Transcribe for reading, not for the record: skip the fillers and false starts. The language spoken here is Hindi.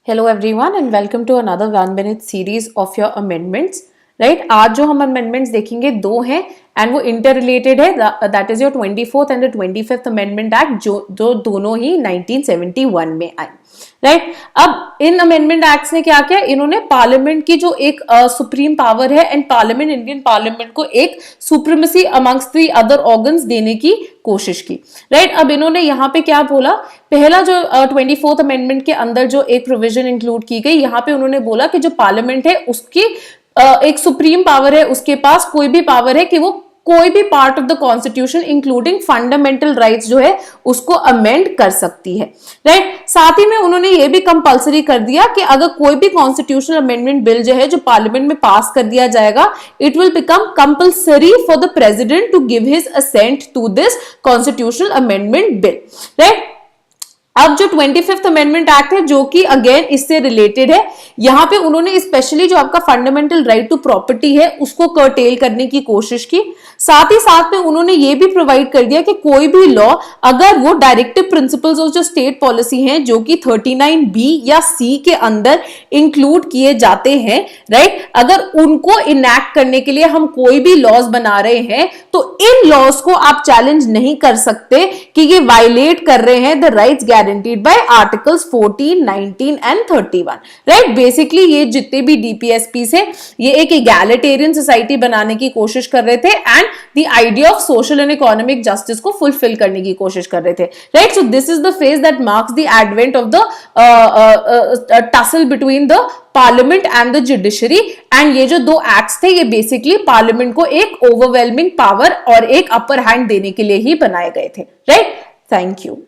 Hello everyone and welcome to another 1 minute series of your amendments. Right आज जो हम अमेंडमेंट्स देखेंगे दो हैं एंड वो इंटर रिलेटेड है. That is your 24th and the 25th amendment act जो दोनों ही 1971 में आए. राइट अब इन अमेंडमेंट एक्ट्स ने क्या किया, इन्होंने पार्लियामेंट की जो एक सुप्रीम पावर है एंड पार्लियामेंट इंडियन पार्लियामेंट को एक supremacy amongst the other organs देने की कोशिश की. राइट अब इन्होंने यहाँ पे क्या बोला, पहला जो 24th अमेंडमेंट के अंदर जो एक प्रोविजन इंक्लूड की गई, यहाँ पे उन्होंने बोला कि जो पार्लियामेंट है उसकी एक सुप्रीम पावर है, उसके पास कोई भी पावर है कि वो कोई भी part of the constitution including fundamental rights जो है उसको अमेंड कर सकती है. राइट साथ ही में उन्होंने ये भी कंपलसरी कर दिया कि अगर कोई भी कॉन्स्टिट्यूशनल अमेंडमेंट बिल जो है जो पार्लियामेंट में पास कर दिया जाएगा, it will become compulsory for the president to give his assent to this constitutional amendment bill. Right अब जो 25th अमेंडमेंट एक्ट है जो कि अगेन इससे रिलेटेड है, यहां पे उन्होंने स्पेशली जो आपका फंडामेंटल राइट टू प्रॉपर्टी है उसको कर्टेल करने की कोशिश की. साथ ही साथ में उन्होंने ये भी प्रोवाइड कर दिया कि कोई भी लॉ अगर वो डायरेक्टिव प्रिंसिपल्स ऑफ जो स्टेट पॉलिसी हैं जो कि 39B या C के अंदर इंक्लूड किए जाते हैं, राइट अगर उनको इनैक्ट करने के लिए हम कोई भी लॉज बना रहे हैं तो इन लॉज को आप चैलेंज नहीं कर सकते कि ये वायलेट कर रहे हैं the rights guaranteed by articles 14, 19 and 31. Right basically ये जितने भी DPSPs है ये एक egalitarian सोसाइटी बनाने की कोशिश कर रहे थे and the idea of social and economic justice को फुलफिल करने की कोशिश कर रहे थे. Right so this is the phase that marks the advent of the tussle between the parliament and the judiciary. And ये जो दो एक्ट्स थे ये बेसिकली पार्लियामेंट को एक ओवरवेलमिंग पावर और एक अपर हैंड देने के लिए ही बनाए गए थे. Right thank you.